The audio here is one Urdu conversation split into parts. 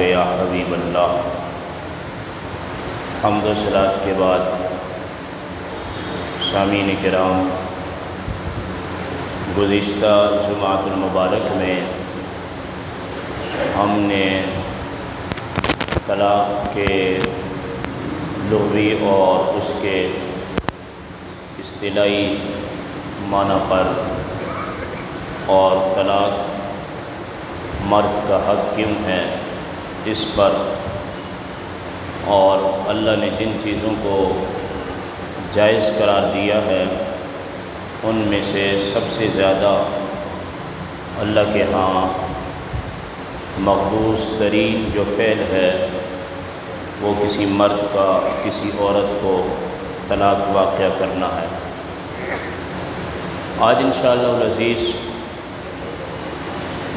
یا حبیب اللہ۔ حمد و صلات کے بعد سامعین کرام، گزشتہ جمعۃ المبارک میں ہم نے طلاق کے لغوی اور اس کے اصطلاحی معنی پر اور طلاق مرد کا حق کیوں ہے اس پر، اور اللہ نے جن چیزوں کو جائز قرار دیا ہے ان میں سے سب سے زیادہ اللہ کے ہاں مقبوض ترین جو فعل ہے وہ کسی مرد کا کسی عورت کو طلاق واقع کرنا ہے۔ آج انشاءاللہ العزیز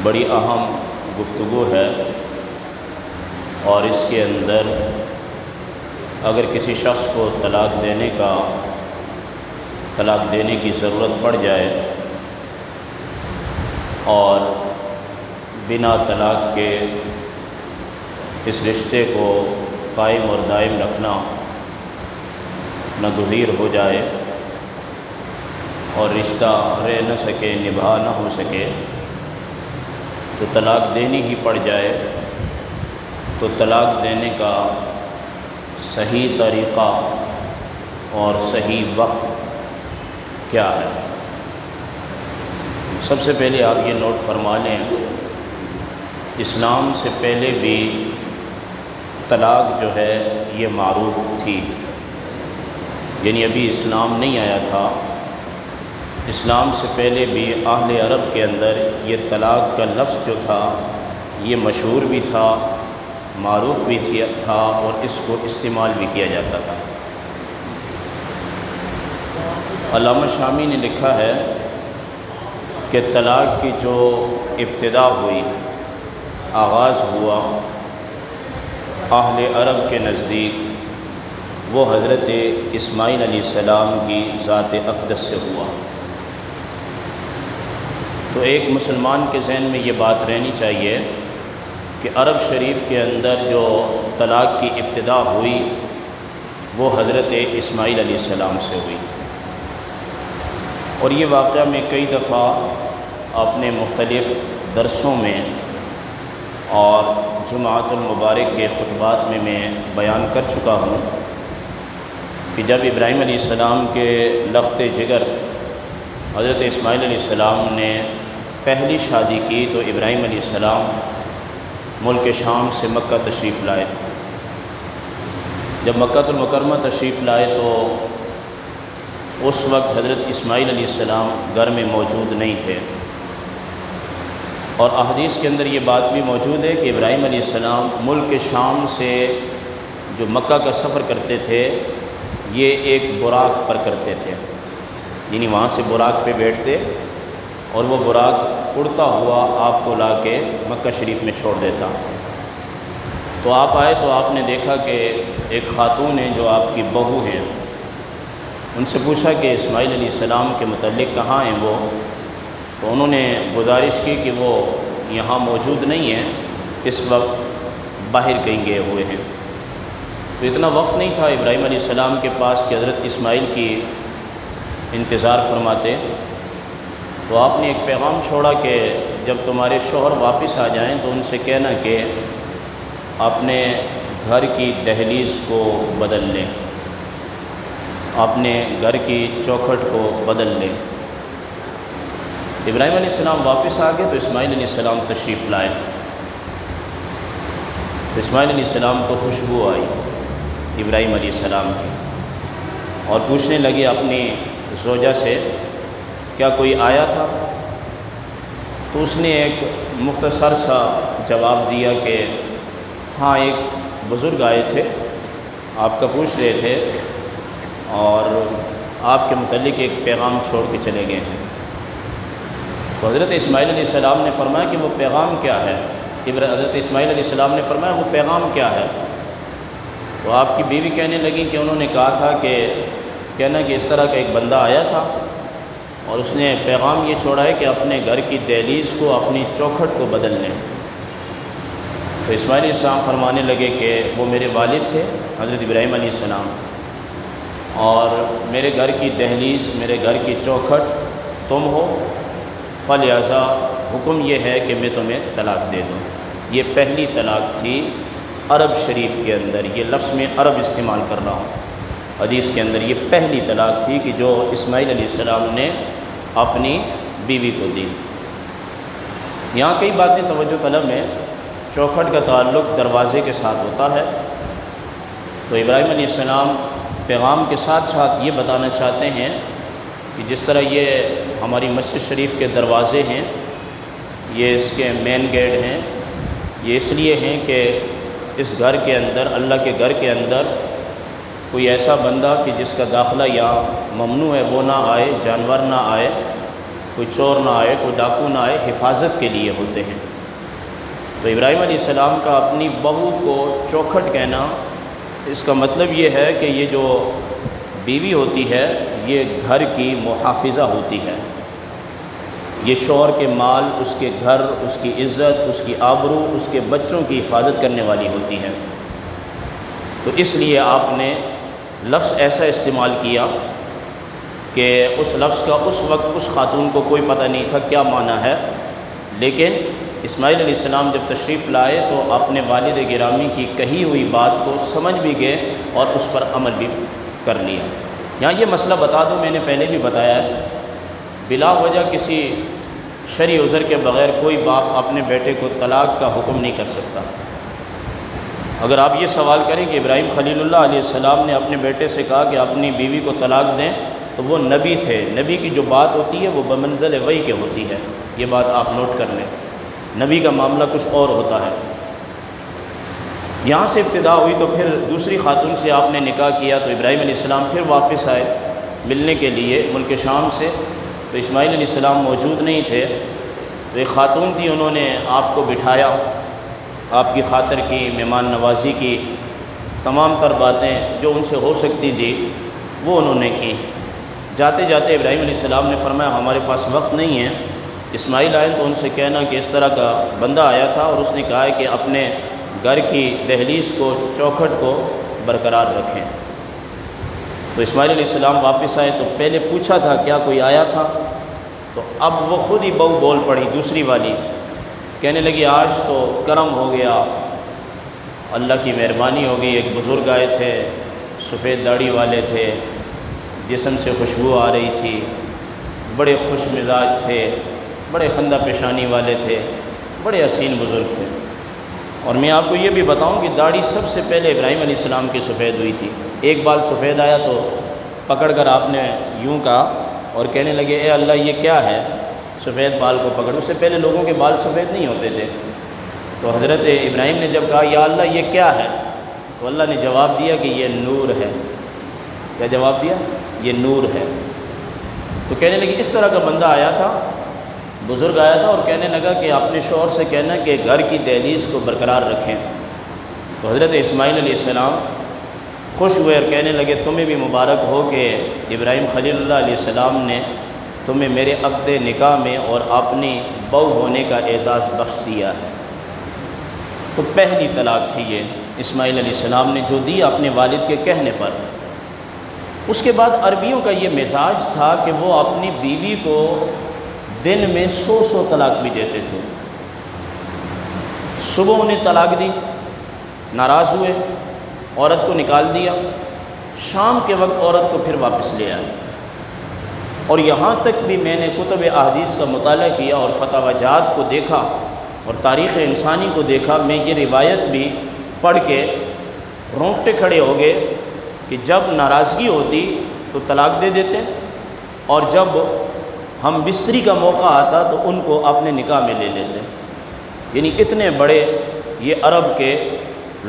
بڑی اہم گفتگو ہے، اور اس کے اندر اگر کسی شخص کو طلاق دینے کی ضرورت پڑ جائے اور بنا طلاق کے اس رشتے کو قائم اور دائم رکھنا ناگزیر ہو جائے اور رشتہ رہ نہ سکے، نبھا نہ ہو سکے، تو طلاق دینی ہی پڑ جائے، تو طلاق دینے کا صحیح طریقہ اور صحیح وقت کیا ہے؟ سب سے پہلے آپ یہ نوٹ فرما لیں، اسلام سے پہلے بھی طلاق جو ہے یہ معروف تھی، یعنی ابھی اسلام نہیں آیا تھا، اسلام سے پہلے بھی اہل عرب کے اندر یہ طلاق کا لفظ جو تھا یہ مشہور بھی تھا، معروف بھی تھا، اور اس کو استعمال بھی کیا جاتا تھا۔ علامہ شامی نے لکھا ہے کہ طلاق کی جو ابتدا ہوئی، آغاز ہوا اہل عرب کے نزدیک، وہ حضرت اسماعیل علیہ السلام کی ذات اقدس سے ہوا۔ تو ایک مسلمان کے ذہن میں یہ بات رہنی چاہیے کہ عرب شریف کے اندر جو طلاق کی ابتدا ہوئی وہ حضرت اسماعیل علیہ السلام سے ہوئی، اور یہ واقعہ میں کئی دفعہ اپنے مختلف درسوں میں اور جمعۃ المبارک کے خطبات میں بیان کر چکا ہوں کہ جب ابراہیم علیہ السلام کے لخت جگر حضرت اسماعیل علیہ السلام نے پہلی شادی کی تو ابراہیم علیہ السلام ملک شام سے مکہ تشریف لائے۔ جب مکہ المکرمہ تشریف لائے تو اس وقت حضرت اسماعیل علیہ السلام گھر میں موجود نہیں تھے، اور احادیث کے اندر یہ بات بھی موجود ہے کہ ابراہیم علیہ السلام ملک شام سے جو مکہ کا سفر کرتے تھے یہ ایک براق پر کرتے تھے، یعنی وہاں سے براق پہ بیٹھتے اور وہ براق اڑتا ہوا آپ کو لا کے مکہ شریف میں چھوڑ دیتا۔ تو آپ آئے تو آپ نے دیکھا کہ ایک خاتون ہے جو آپ کی بہو ہیں، ان سے پوچھا کہ اسماعیل علیہ السلام کے متعلق کہاں ہیں وہ؟ تو انہوں نے گزارش کی کہ وہ یہاں موجود نہیں ہیں، اس وقت باہر کہیں گئے ہوئے ہیں۔ تو اتنا وقت نہیں تھا ابراہیم علیہ السلام کے پاس کہ حضرت اسماعیل کی انتظار فرماتے، تو آپ نے ایک پیغام چھوڑا کہ جب تمہارے شوہر واپس آ جائیں تو ان سے کہنا کہ اپنے گھر کی دہلیز کو بدل لیں، اپنے گھر کی چوکھٹ کو بدل لیں۔ ابراہیم علیہ السلام واپس آ گئے تو اسماعیل علیہ السلام تشریف لائے، تو اسماعیل علیہ السلام کو خوشبو آئی ابراہیم علیہ السلام کی، اور پوچھنے لگے اپنی زوجہ سے کیا کوئی آیا تھا؟ تو اس نے ایک مختصر سا جواب دیا کہ ہاں ایک بزرگ آئے تھے، آپ کا پوچھ رہے تھے اور آپ کے متعلق ایک پیغام چھوڑ کے چلے گئے ہیں۔ تو حضرت اسماعیل علیہ السلام نے فرمایا کہ وہ پیغام کیا ہے؟ حضرت اسماعیل علیہ السلام نے فرمایا وہ پیغام کیا ہے؟ تو آپ کی بیوی کہنے لگی کہ انہوں نے کہا تھا کہ کہنا کہ اس طرح کا ایک بندہ آیا تھا اور اس نے پیغام یہ چھوڑا ہے کہ اپنے گھر کی دہلیز کو، اپنی چوکھٹ کو بدل لیں۔ تو اسماعیل علیہ السلام فرمانے لگے کہ وہ میرے والد تھے حضرت ابراہیم علیہ السلام، اور میرے گھر کی دہلیز، میرے گھر کی چوکھٹ تم ہو، فلہذا حکم یہ ہے کہ میں تمہیں طلاق دے دوں۔ یہ پہلی طلاق تھی عرب شریف کے اندر، یہ لفظ میں عرب استعمال کر رہا ہوں، حدیث کے اندر یہ پہلی طلاق تھی کہ جو اسماعیل علیہ السلام نے اپنی بیوی کو دی۔ یہاں کئی باتیں توجہ طلب ہیں۔ چوکھٹ کا تعلق دروازے کے ساتھ ہوتا ہے، تو ابراہیم علیہ السلام پیغام کے ساتھ ساتھ یہ بتانا چاہتے ہیں کہ جس طرح یہ ہماری مسجد شریف کے دروازے ہیں، یہ اس کے مین گیٹ ہیں، یہ اس لیے ہیں کہ اس گھر کے اندر، اللہ کے گھر کے اندر کوئی ایسا بندہ کہ جس کا داخلہ یہاں ممنوع ہے وہ نہ آئے، جانور نہ آئے، کوئی چور نہ آئے، کوئی ڈاکو نہ آئے، حفاظت کے لیے ہوتے ہیں۔ تو ابراہیم علیہ السلام کا اپنی بہو کو چوکھٹ کہنا، اس کا مطلب یہ ہے کہ یہ جو بیوی ہوتی ہے یہ گھر کی محافظہ ہوتی ہے، یہ شوہر کے مال، اس کے گھر، اس کی عزت، اس کی آبرو، اس کے بچوں کی حفاظت کرنے والی ہوتی ہے۔ تو اس لیے آپ نے لفظ ایسا استعمال کیا کہ اس لفظ کا اس وقت اس خاتون کو کوئی پتہ نہیں تھا کیا معنی ہے، لیکن اسماعیل علیہ السلام جب تشریف لائے تو اپنے والد گرامی کی کہی ہوئی بات کو سمجھ بھی گئے اور اس پر عمل بھی کر لیا۔ یہاں یہ مسئلہ بتا دوں، میں نے پہلے بھی بتایا ہے، بلا وجہ کسی شرعی عذر کے بغیر کوئی باپ اپنے بیٹے کو طلاق کا حکم نہیں کر سکتا۔ اگر آپ یہ سوال کریں کہ ابراہیم خلیل اللہ علیہ السلام نے اپنے بیٹے سے کہا کہ اپنی بیوی کو طلاق دیں، تو وہ نبی تھے، نبی کی جو بات ہوتی ہے وہ بمنزل وحی کے ہوتی ہے، یہ بات آپ نوٹ کر لیں، نبی کا معاملہ کچھ اور ہوتا ہے۔ یہاں سے ابتدا ہوئی تو پھر دوسری خاتون سے آپ نے نکاح کیا، تو ابراہیم علیہ السلام پھر واپس آئے ملنے کے لیے ملک شام سے، تو اسماعیل علیہ السلام موجود نہیں تھے، تو ایک خاتون تھی، انہوں نے آپ کو بٹھایا، آپ کی خاطر کی، مہمان نوازی کی، تمام تر باتیں جو ان سے ہو سکتی تھی وہ انہوں نے کی۔ جاتے جاتے ابراہیم علیہ السلام نے فرمایا ہمارے پاس وقت نہیں ہے، اسماعیل آئے تو ان سے کہنا کہ اس طرح کا بندہ آیا تھا اور اس نے کہا ہے کہ اپنے گھر کی دہلیز کو، چوکھٹ کو برقرار رکھیں۔ تو اسماعیل علیہ السلام واپس آئے تو پہلے پوچھا تھا کیا کوئی آیا تھا، تو اب وہ خود ہی بہو بول پڑی دوسری والی، کہنے لگی آج تو کرم ہو گیا، اللہ کی مہربانی ہو گئی، ایک بزرگ آئے تھے، سفید داڑھی والے تھے، جسم سے خوشبو آ رہی تھی، بڑے خوش مزاج تھے، بڑے خندہ پیشانی والے تھے، بڑے حسین بزرگ تھے۔ اور میں آپ کو یہ بھی بتاؤں کہ داڑھی سب سے پہلے ابراہیم علیہ السلام کی سفید ہوئی تھی، ایک بال سفید آیا تو پکڑ کر آپ نے یوں کہا اور کہنے لگے اے اللہ یہ کیا ہے، سفید بال کو پکڑ، اس سے پہلے لوگوں کے بال سفید نہیں ہوتے تھے۔ تو حضرت ابراہیم نے جب کہا یا اللہ یہ کیا ہے، تو اللہ نے جواب دیا کہ یہ نور ہے۔ کیا جواب دیا؟ یہ نور ہے۔ تو کہنے لگی اس طرح کا بندہ آیا تھا، بزرگ آیا تھا اور کہنے لگا کہ اپنے شوہر سے کہنا کہ گھر کی دہلیز کو برقرار رکھیں۔ تو حضرت اسماعیل علیہ السلام خوش ہوئے اور کہنے لگے تمہیں بھی مبارک ہو کہ ابراہیم خلیل اللہ علیہ السلام نے تمہیں میرے عقد نکاح میں اور اپنی بہو ہونے کا اعزاز بخش دیا ہے۔ تو پہلی طلاق تھی یہ اسماعیل علیہ السلام نے جو دی اپنے والد کے کہنے پر۔ اس کے بعد عربیوں کا یہ مزاج تھا کہ وہ اپنی بیوی کو دن میں 100 طلاق بھی دیتے تھے۔ صبح انہیں طلاق دی، ناراض ہوئے، عورت کو نکال دیا، شام کے وقت عورت کو پھر واپس لے آئے۔ اور یہاں تک بھی میں نے کتب احادیث کا مطالعہ کیا اور فتاوی جات کو دیکھا اور تاریخ انسانی کو دیکھا، میں یہ روایت بھی پڑھ کے رونگٹے کھڑے ہو گئے کہ جب ناراضگی ہوتی تو طلاق دے دیتے اور جب ہم بستری کا موقع آتا تو ان کو اپنے نکاح میں لے لیتے۔ یعنی اتنے بڑے یہ عرب کے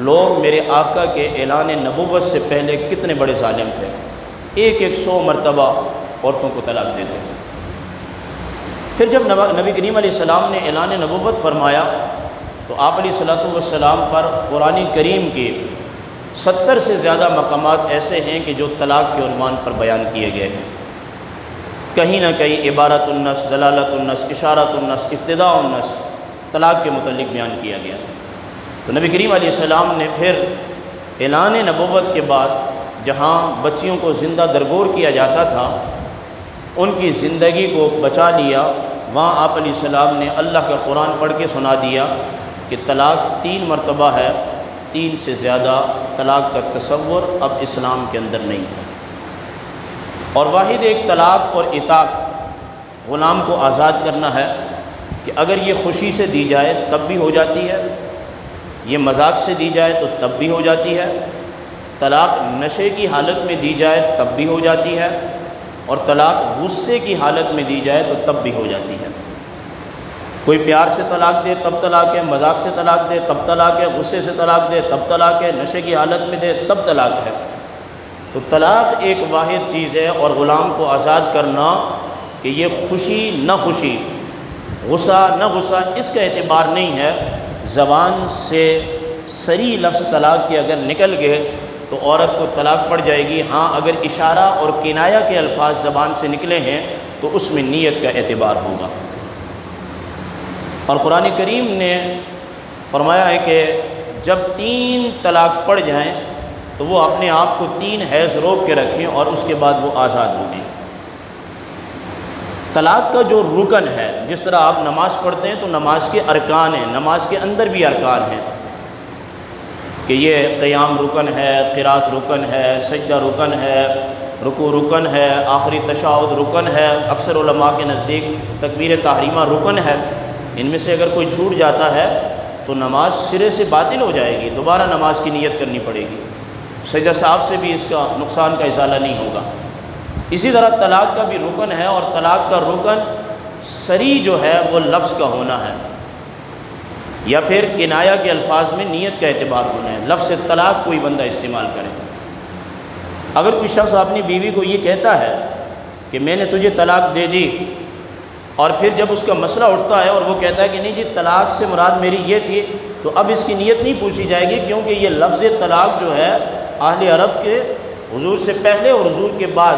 لوگ میرے آقا کے اعلان نبوت سے پہلے کتنے بڑے ظالم تھے، ایک 100 مرتبہ عورتوں کو طلاق دیتے۔ پھر جب نبی کریم علیہ السلام نے اعلان نبوت فرمایا تو آپ علیہ الصلوۃ والسلام پر قرآن کریم کی 70 سے زیادہ مقامات ایسے ہیں کہ جو طلاق کے عنوان پر بیان کیے گئے ہیں۔ کہیں نہ کہیں عبارت النص، دلالت النص، اشارت النص، ابتداء النص طلاق کے متعلق بیان کیا گیا۔ تو نبی کریم علیہ السلام نے پھر اعلان نبوت کے بعد جہاں بچیوں کو زندہ درگور کیا جاتا تھا ان کی زندگی کو بچا لیا، وہاں آپ علیہ السلام نے اللہ کا قرآن پڑھ کے سنا دیا کہ طلاق 3 مرتبہ ہے، 3 سے زیادہ طلاق کا تصور اب اسلام کے اندر نہیں ہے، اور واحد ایک طلاق اور عتاق غلام کو آزاد کرنا ہے کہ اگر یہ خوشی سے دی جائے تب بھی ہو جاتی ہے، یہ مذاق سے دی جائے تو تب بھی ہو جاتی ہے، طلاق نشے کی حالت میں دی جائے تب بھی ہو جاتی ہے، اور طلاق غصے کی حالت میں دی جائے تو تب بھی ہو جاتی ہے۔ کوئی پیار سے طلاق دے تب طلاق ہے، مذاق سے طلاق دے تب طلاق ہے، غصے سے طلاق دے تب طلاق ہے، نشے کی حالت میں دے تب طلاق ہے۔ تو طلاق ایک واحد چیز ہے، اور غلام کو آزاد کرنا کہ یہ خوشی نہ خوشی، غصہ نہ غصہ، اس کا اعتبار نہیں ہے۔ زبان سے صریح لفظ طلاق کے اگر نکل گئے تو عورت کو طلاق پڑ جائے گی، ہاں اگر اشارہ اور کنایہ کے الفاظ زبان سے نکلے ہیں تو اس میں نیت کا اعتبار ہوگا۔ اور قرآن کریم نے فرمایا ہے کہ جب 3 طلاق پڑ جائیں تو وہ اپنے آپ کو 3 حیض روک کے رکھیں اور اس کے بعد وہ آزاد ہو گئیں۔ طلاق کا جو رکن ہے، جس طرح آپ نماز پڑھتے ہیں تو نماز کے ارکان ہیں، نماز کے اندر بھی ارکان ہیں کہ یہ قیام رکن ہے، قرات رکن ہے، سجدہ رکن ہے، رکوع رکن ہے، آخری تشہد رکن ہے، اکثر علماء کے نزدیک تکبیر تحریمہ رکن ہے۔ ان میں سے اگر کوئی چھوٹ جاتا ہے تو نماز سرے سے باطل ہو جائے گی، دوبارہ نماز کی نیت کرنی پڑے گی، سجدہ صاحب سے بھی اس کا نقصان کا ازالہ نہیں ہوگا۔ اسی طرح طلاق کا بھی رکن ہے، اور طلاق کا رکن صریح جو ہے وہ لفظ کا ہونا ہے، یا پھر کنایہ کے الفاظ میں نیت کا اعتبار ہونا ہے۔ لفظ طلاق کوئی بندہ استعمال کرے، اگر کوئی شخص اپنی بیوی کو یہ کہتا ہے کہ میں نے تجھے طلاق دے دی، اور پھر جب اس کا مسئلہ اٹھتا ہے اور وہ کہتا ہے کہ نہیں جی طلاق سے مراد میری یہ تھی، تو اب اس کی نیت نہیں پوچھی جائے گی، کیونکہ یہ لفظ طلاق جو ہے اہل عرب کے حضور سے پہلے اور حضور کے بعد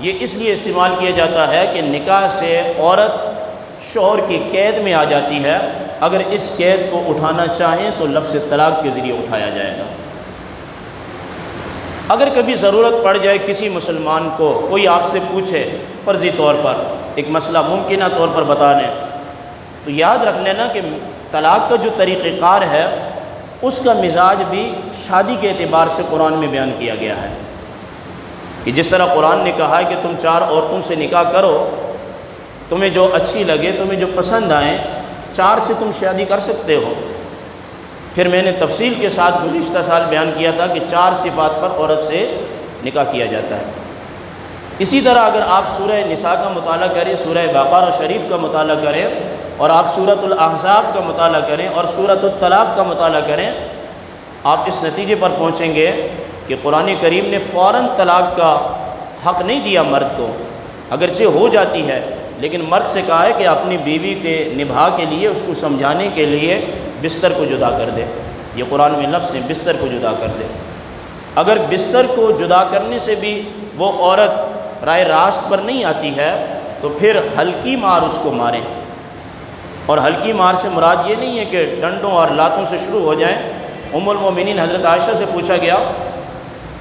یہ اس لیے استعمال کیا جاتا ہے کہ نکاح سے عورت شوہر کی قید میں آ جاتی ہے، اگر اس قید کو اٹھانا چاہیں تو لفظ طلاق کے ذریعے اٹھایا جائے گا۔ اگر کبھی ضرورت پڑ جائے کسی مسلمان کو، کوئی آپ سے پوچھے فرضی طور پر ایک مسئلہ ممکنہ طور پر بتا دیں، تو یاد رکھ لینا کہ طلاق کا جو طریقہ کار ہے اس کا مزاج بھی شادی کے اعتبار سے قرآن میں بیان کیا گیا ہے، کہ جس طرح قرآن نے کہا ہے کہ تم 4 عورتوں سے نکاح کرو، تمہیں جو اچھی لگے، تمہیں جو پسند آئیں، 4 سے تم شادی کر سکتے ہو۔ پھر میں نے تفصیل کے ساتھ گزشتہ سال بیان کیا تھا کہ 4 صفات پر عورت سے نکاح کیا جاتا ہے۔ اسی طرح اگر آپ سورہ نساء کا مطالعہ کریں، سورہ بقرہ شریف کا مطالعہ کریں، اور آپ سورۃ الاحزاب کا مطالعہ کریں اور سورۃ الطلاق کا مطالعہ کریں، آپ اس نتیجے پر پہنچیں گے کہ قرآن کریم نے فوراً طلاق کا حق نہیں دیا مرد کو، اگرچہ ہو جاتی ہے، لیکن مرد سے کہا ہے کہ اپنی بیوی کے نبھا کے لیے، اس کو سمجھانے کے لیے بستر کو جدا کر دے۔ یہ قرآن میں لفظ ہے، بستر کو جدا کر دے۔ اگر بستر کو جدا کرنے سے بھی وہ عورت رائے راست پر نہیں آتی ہے تو پھر ہلکی مار اس کو ماریں، اور ہلکی مار سے مراد یہ نہیں ہے کہ ڈنڈوں اور لاتوں سے شروع ہو جائیں۔ ام المومنین حضرت عائشہ سے پوچھا گیا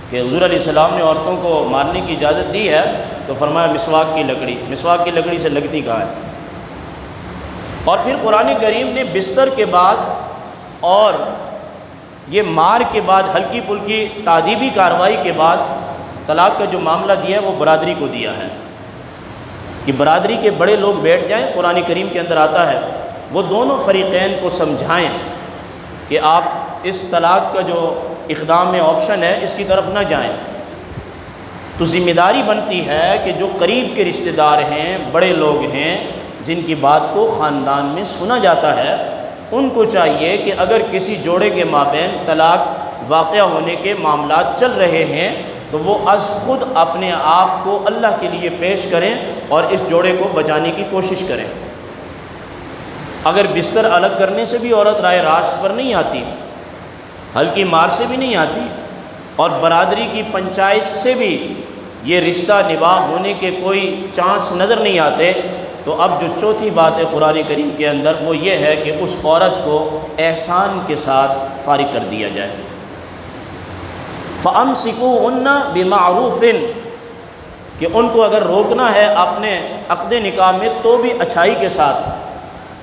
کہ حضور علیہ السلام نے عورتوں کو مارنے کی اجازت دی ہے، تو فرمایا مسواک کی لکڑی، مسواک کی لکڑی سے لگتی کہاں ہے۔ اور پھر قرآن کریم نے بستر کے بعد اور یہ مار کے بعد ہلکی پھلکی تعدیبی کارروائی کے بعد طلاق کا جو معاملہ دیا ہے وہ برادری کو دیا ہے، کہ برادری کے بڑے لوگ بیٹھ جائیں، قرآن کریم کے اندر آتا ہے وہ دونوں فریقین کو سمجھائیں کہ آپ اس طلاق کا جو اقدام آپشن ہے اس کی طرف نہ جائیں۔ تو ذمہ داری بنتی ہے کہ جو قریب کے رشتہ دار ہیں، بڑے لوگ ہیں، جن کی بات کو خاندان میں سنا جاتا ہے، ان کو چاہیے کہ اگر کسی جوڑے کے مابین طلاق واقع ہونے کے معاملات چل رہے ہیں تو وہ از خود اپنے آپ کو اللہ کے لیے پیش کریں اور اس جوڑے کو بچانے کی کوشش کریں۔ اگر بستر الگ کرنے سے بھی عورت رائے راست پر نہیں آتی، ہلکی مار سے بھی نہیں آتی، اور برادری کی پنچایت سے بھی یہ رشتہ نباہ ہونے کے کوئی چانس نظر نہیں آتے، تو اب جو چوتھی بات ہے قرآن کریم کے اندر وہ یہ ہے کہ اس عورت کو احسان کے ساتھ فارغ کر دیا جائے۔ فَأَمْسِكُوهُنَّ بِمَعْرُوفٍ، کہ ان کو اگر روکنا ہے اپنے عقد نکاح میں تو بھی اچھائی کے ساتھ،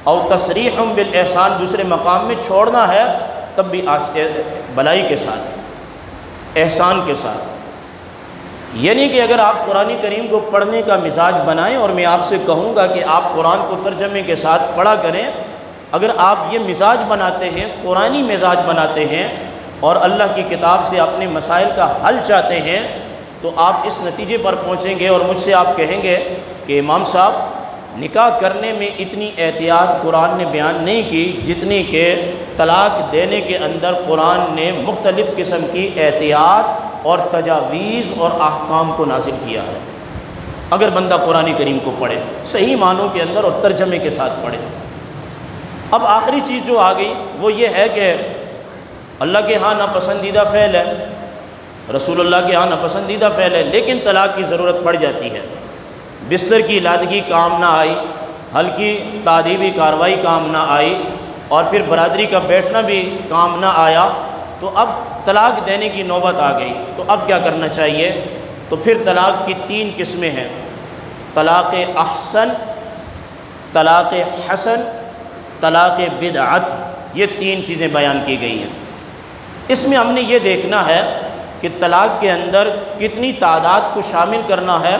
او تَصْرِيحٌ بِالْإِحْسَان، دوسرے مقام میں چھوڑنا ہے تب بھی بلائی کے ساتھ، احسان کے ساتھ۔ یعنی کہ اگر آپ قرآن کریم کو پڑھنے کا مزاج بنائیں، اور میں آپ سے کہوں گا کہ آپ قرآن کو ترجمے کے ساتھ پڑھا کریں، اگر آپ یہ مزاج بناتے ہیں، قرآنی مزاج بناتے ہیں اور اللہ کی کتاب سے اپنے مسائل کا حل چاہتے ہیں، تو آپ اس نتیجے پر پہنچیں گے اور مجھ سے آپ کہیں گے کہ امام صاحب نکاح کرنے میں اتنی احتیاط قرآن نے بیان نہیں کی جتنی کہ طلاق دینے کے اندر قرآن نے مختلف قسم کی احتیاط اور تجاویز اور احکام کو نازل کیا ہے۔ اگر بندہ قرآن کریم کو پڑھے، صحیح معنوں کے اندر اور ترجمے کے ساتھ پڑھے۔ اب آخری چیز جو آ گئی وہ یہ ہے کہ اللہ کے ہاں ناپسندیدہ فعل ہے، رسول اللہ کے ہاں ناپسندیدہ فعل ہے، لیکن طلاق کی ضرورت پڑ جاتی ہے۔ بستر کی لادگی کام نہ آئی، ہلکی تادیبی کارروائی کام نہ آئی، اور پھر برادری کا بیٹھنا بھی کام نہ آیا، تو اب طلاق دینے کی نوبت آ گئی۔ تو اب کیا کرنا چاہیے؟ تو پھر طلاق کی 3 قسمیں ہیں: طلاق احسن، طلاق حسن، طلاق بدعت، یہ 3 چیزیں بیان کی گئی ہیں۔ اس میں ہم نے یہ دیکھنا ہے کہ طلاق کے اندر کتنی تعداد کو شامل کرنا ہے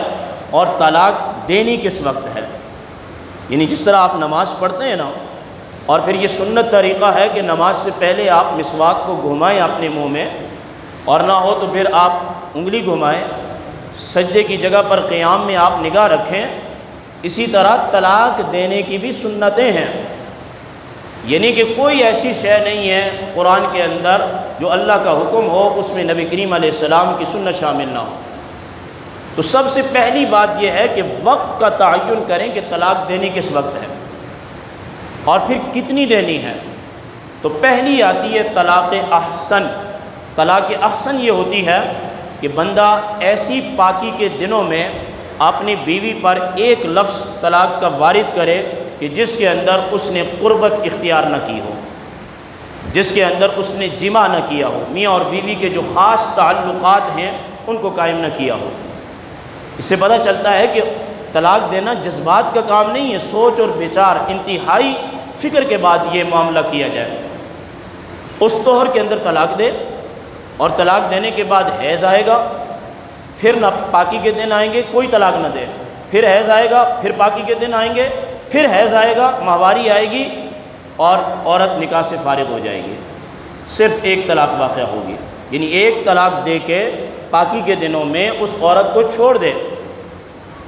اور طلاق دینی کس وقت ہے۔ یعنی جس طرح آپ نماز پڑھتے ہیں نا، اور پھر یہ سنت طریقہ ہے کہ نماز سے پہلے آپ مسواک کو گھمائیں اپنے منہ میں، اور نہ ہو تو پھر آپ انگلی گھمائیں، سجدے کی جگہ پر قیام میں آپ نگاہ رکھیں، اسی طرح طلاق دینے کی بھی سنتیں ہیں۔ یعنی کہ کوئی ایسی شے نہیں ہے قرآن کے اندر جو اللہ کا حکم ہو اس میں نبی کریم علیہ السلام کی سنت شامل نہ ہو۔ تو سب سے پہلی بات یہ ہے کہ وقت کا تعین کریں کہ طلاق دینی کس وقت ہے اور پھر کتنی دینی ہے۔ تو پہلی آتی ہے طلاق احسن۔ طلاق احسن یہ ہوتی ہے کہ بندہ ایسی پاکی کے دنوں میں اپنی بیوی پر ایک لفظ طلاق کا وارد کرے کہ جس کے اندر اس نے قربت اختیار نہ کی ہو، جس کے اندر اس نے جمع نہ کیا ہو، میاں اور بیوی کے جو خاص تعلقات ہیں ان کو قائم نہ کیا ہو۔ اس سے پتہ چلتا ہے کہ طلاق دینا جذبات کا کام نہیں ہے، سوچ اور بچار، انتہائی فکر کے بعد یہ معاملہ کیا جائے۔ اس طہر کے اندر طلاق دے، اور طلاق دینے کے بعد حیض آئے گا، پھر نہ پاکی کے دن آئیں گے، کوئی طلاق نہ دے، پھر حیض آئے گا، پھر پاکی کے دن آئیں گے، پھر حیض آئے گا، ماہواری آئے گی، اور عورت نکاح سے فارغ ہو جائے گی، صرف ایک طلاق واقع ہوگی۔ یعنی ایک طلاق دے کے پاکی کے دنوں میں اس عورت کو چھوڑ دے۔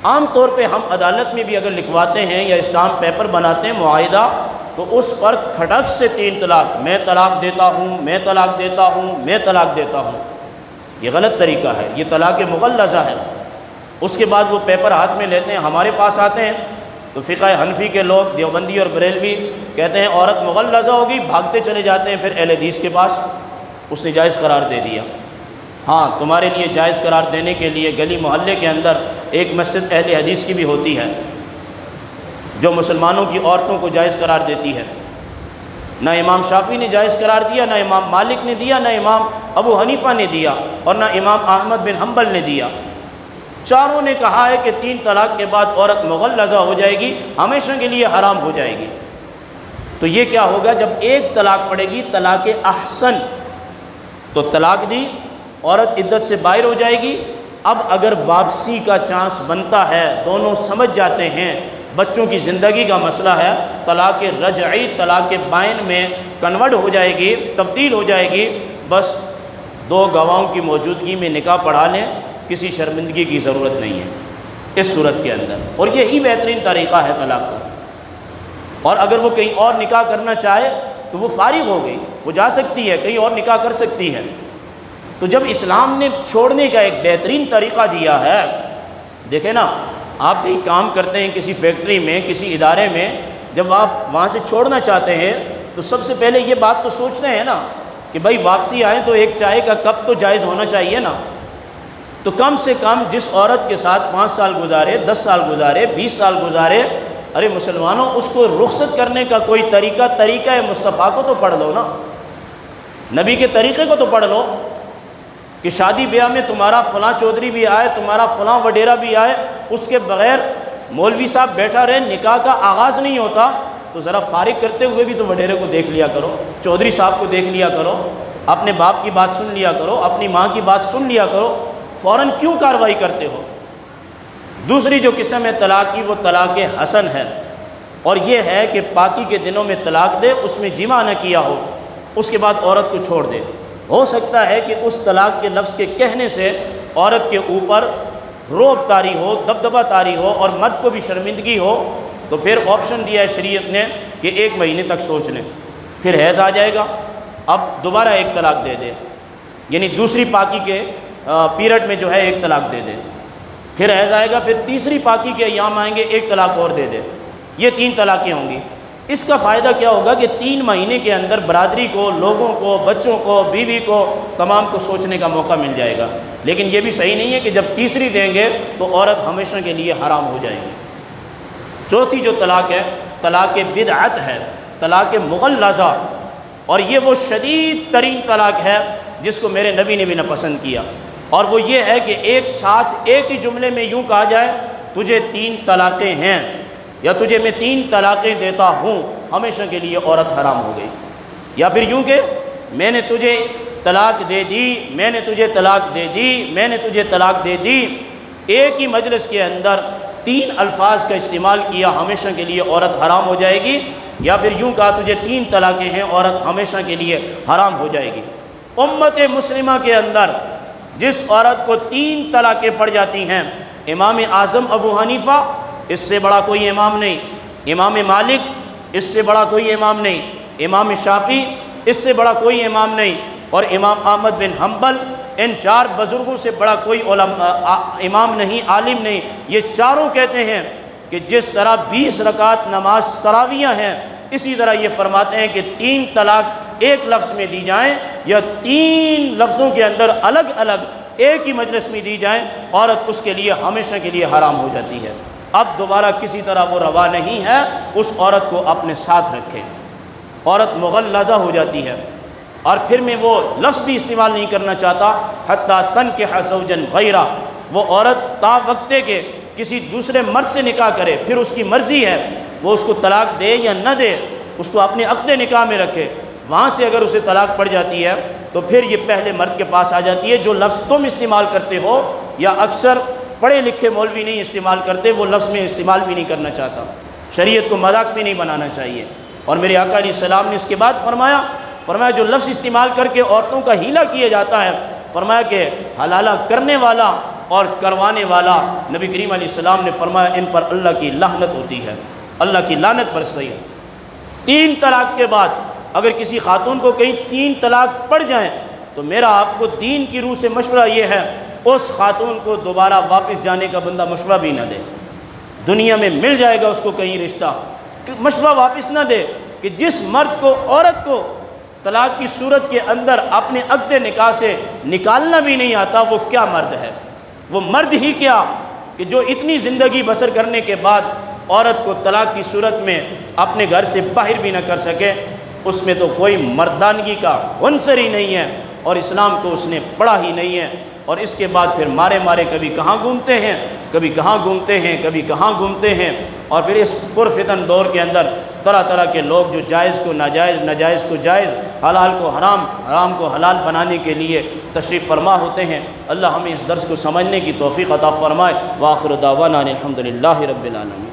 عام طور پہ ہم عدالت میں بھی اگر لکھواتے ہیں یا اسٹامپ پیپر بناتے ہیں معاہدہ، تو اس پر کھٹک سے 3 طلاق، میں طلاق دیتا ہوں، میں طلاق دیتا ہوں، میں طلاق دیتا ہوں۔ یہ غلط طریقہ ہے، یہ طلاق مغلظہ ہے۔ اس کے بعد وہ پیپر ہاتھ میں لیتے ہیں، ہمارے پاس آتے ہیں تو فقہ حنفی کے لوگ، دیوبندی اور بریلوی، کہتے ہیں عورت مغلظہ ہوگی، بھاگتے چلے جاتے ہیں پھر اہل حدیث کے پاس، اس نے جائز قرار دے دیا۔ ہاں، تمہارے لیے جائز قرار دینے کے لیے گلی محلے کے اندر ایک مسجد اہل حدیث کی بھی ہوتی ہے جو مسلمانوں کی عورتوں کو جائز قرار دیتی ہے۔ نہ امام شافعی نے جائز قرار دیا، نہ امام مالک نے دیا، نہ امام ابو حنیفہ نے دیا، اور نہ امام احمد بن حنبل نے دیا۔ چاروں نے کہا ہے کہ 3 طلاق کے بعد عورت مغلظہ ہو جائے گی، ہمیشہ کے لیے حرام ہو جائے گی۔ تو یہ کیا ہوگا؟ جب ایک طلاق پڑے گی طلاق احسن، تو طلاق دی، عورت عدت سے باہر ہو جائے گی۔ اب اگر واپسی کا چانس بنتا ہے، دونوں سمجھ جاتے ہیں، بچوں کی زندگی کا مسئلہ ہے، طلاق رجعی طلاق بائن میں کنورٹ ہو جائے گی، تبدیل ہو جائے گی، بس 2 گواہوں کی موجودگی میں نکاح پڑھا لیں، کسی شرمندگی کی ضرورت نہیں ہے اس صورت کے اندر، اور یہی بہترین طریقہ ہے طلاق کا۔ اور اگر وہ کہیں اور نکاح کرنا چاہے تو وہ فارغ ہو گئی، وہ جا سکتی ہے، کہیں اور نکاح کر سکتی ہے۔ تو جب اسلام نے چھوڑنے کا ایک بہترین طریقہ دیا ہے، دیکھیں نا، آپ کہیں کام کرتے ہیں کسی فیکٹری میں، کسی ادارے میں، جب آپ وہاں سے چھوڑنا چاہتے ہیں تو سب سے پہلے یہ بات تو سوچتے ہیں نا کہ بھائی واپسی آئیں تو ایک چائے کا کپ تو جائز ہونا چاہیے نا۔ تو کم سے کم جس عورت کے ساتھ 5 سال گزارے، 10 سال گزارے، 20 سال گزارے، ارے مسلمانوں، اس کو رخصت کرنے کا کوئی طریقہ مصطفیٰ کو تو پڑھ لو نا، نبی کے طریقے کو تو پڑھ لو کہ شادی بیاہ میں تمہارا فلاں چودھری بھی آئے، تمہارا فلاں وڈیرا بھی آئے، اس کے بغیر مولوی صاحب بیٹھا رہے، نکاح کا آغاز نہیں ہوتا، تو ذرا فارغ کرتے ہوئے بھی تو وڈیرے کو دیکھ لیا کرو، چودھری صاحب کو دیکھ لیا کرو، اپنے باپ کی بات سن لیا کرو، اپنی ماں کی بات سن لیا کرو، فوراً کیوں کارروائی کرتے ہو؟ دوسری جو قسم ہے طلاق کی، وہ طلاق حسن ہے، اور یہ ہے کہ پاکی کے دنوں میں طلاق دے، اس میں جمع نہ کیا ہو، اس کے بعد عورت کو چھوڑ دے۔ ہو سکتا ہے کہ اس طلاق کے لفظ کے کہنے سے عورت کے اوپر رعب طاری ہو، دبدبہ طاری ہو، اور مرد کو بھی شرمندگی ہو، تو پھر آپشن دیا ہے شریعت نے کہ 1 مہینے تک سوچ لیں، پھر حیض آ جائے گا، اب دوبارہ 1 طلاق دے دے، یعنی دوسری پاکی کے پیریڈ میں جو ہے 1 طلاق دے دے، پھر حیض آئے گا، پھر تیسری پاکی کے ایام آئیں گے، 1 طلاق اور دے دے، یہ 3 طلاقیں ہوں گی۔ اس کا فائدہ کیا ہوگا کہ 3 مہینے کے اندر برادری کو، لوگوں کو، بچوں کو، بیوی کو، تمام کو سوچنے کا موقع مل جائے گا۔ لیکن یہ بھی صحیح نہیں ہے کہ جب تیسری دیں گے تو عورت ہمیشہ کے لیے حرام ہو جائے گی۔ چوتھی جو طلاق ہے، طلاق بدعت ہے، طلاق مغلظہ، اور یہ وہ شدید ترین طلاق ہے جس کو میرے نبی نے بھی ناپسند کیا، اور وہ یہ ہے کہ ایک ساتھ ایک ہی جملے میں یوں کہا جائے تجھے 3 طلاقیں ہیں، یا تجھے میں 3 طلاقیں دیتا ہوں، ہمیشہ کے لیے عورت حرام ہو گئی، یا پھر یوں کہ میں نے تجھے طلاق دے دی، میں نے تجھے طلاق دے دی، میں نے تجھے طلاق دے دی، ایک ہی مجلس کے اندر 3 الفاظ کا استعمال کیا، ہمیشہ کے لیے عورت حرام ہو جائے گی، یا پھر یوں کہا تجھے 3 طلاقیں ہیں، عورت ہمیشہ کے لیے حرام ہو جائے گی۔ امت مسلمہ کے اندر جس عورت کو 3 طلاقیں پڑ جاتی ہیں، امام اعظم ابو حنیفہ، اس سے بڑا کوئی امام نہیں، امام مالک، اس سے بڑا کوئی امام نہیں، امام شافعی، اس سے بڑا کوئی امام نہیں، اور امام احمد بن حنبل، ان 4 بزرگوں سے بڑا کوئی امام نہیں، عالم نہیں۔ یہ چاروں کہتے ہیں کہ جس طرح 20 رکعت نماز تراویح ہیں، اسی طرح یہ فرماتے ہیں کہ 3 طلاق ایک لفظ میں دی جائیں یا 3 لفظوں کے اندر الگ الگ ایک ہی مجلس میں دی جائیں، عورت اس کے لیے ہمیشہ کے لیے حرام ہو جاتی ہے۔ اب دوبارہ کسی طرح وہ روا نہیں ہے، اس عورت کو اپنے ساتھ رکھیں، عورت مغلظہ ہو جاتی ہے، اور پھر میں وہ لفظ بھی استعمال نہیں کرنا چاہتا، حتیٰ تنکح زوجا غیرہ، وہ عورت تا وقتے کے کسی دوسرے مرد سے نکاح کرے، پھر اس کی مرضی ہے وہ اس کو طلاق دے یا نہ دے، اس کو اپنے عقد نکاح میں رکھے، وہاں سے اگر اسے طلاق پڑ جاتی ہے تو پھر یہ پہلے مرد کے پاس آ جاتی ہے۔ جو لفظ تم استعمال کرتے ہو یا اکثر پڑھے لکھے مولوی نہیں استعمال کرتے، وہ لفظ میں استعمال بھی نہیں کرنا چاہتا، شریعت کو مذاق بھی نہیں بنانا چاہیے۔ اور میرے آقا علیہ السلام نے اس کے بعد فرمایا جو لفظ استعمال کر کے عورتوں کا ہیلا کیا جاتا ہے، فرمایا کہ حلالہ کرنے والا اور کروانے والا، نبی کریم علیہ السلام نے فرمایا ان پر اللہ کی لعنت ہوتی ہے، اللہ کی لعنت برس رہی ہے۔ 3 طلاق کے بعد اگر کسی خاتون کو کہیں 3 طلاق پڑ جائیں تو میرا آپ کو دین کی روح سے مشورہ یہ ہے، اس خاتون کو دوبارہ واپس جانے کا بندہ مشورہ بھی نہ دے، دنیا میں مل جائے گا اس کو کہیں رشتہ، مشورہ واپس نہ دے کہ جس مرد کو، عورت کو طلاق کی صورت کے اندر اپنے عقد نکاح سے نکالنا بھی نہیں آتا، وہ کیا مرد ہے؟ وہ مرد ہی کیا کہ جو اتنی زندگی بسر کرنے کے بعد عورت کو طلاق کی صورت میں اپنے گھر سے باہر بھی نہ کر سکے، اس میں تو کوئی مردانگی کا عنصر ہی نہیں ہے، اور اسلام کو اس نے پڑھا ہی نہیں ہے۔ اور اس کے بعد پھر مارے کبھی کہاں گھومتے ہیں، کبھی کہاں گھومتے ہیں، کبھی کہاں گھومتے ہیں، اور پھر اس پرفتن دور کے اندر طرح کے لوگ جو جائز کو ناجائز، ناجائز کو جائز، حلال کو حرام، حرام کو حلال بنانے کے لیے تشریف فرما ہوتے ہیں۔ اللہ ہمیں اس درس کو سمجھنے کی توفیق عطا فرمائے۔ وآخر دعوانا الحمدللہ رب العالمین۔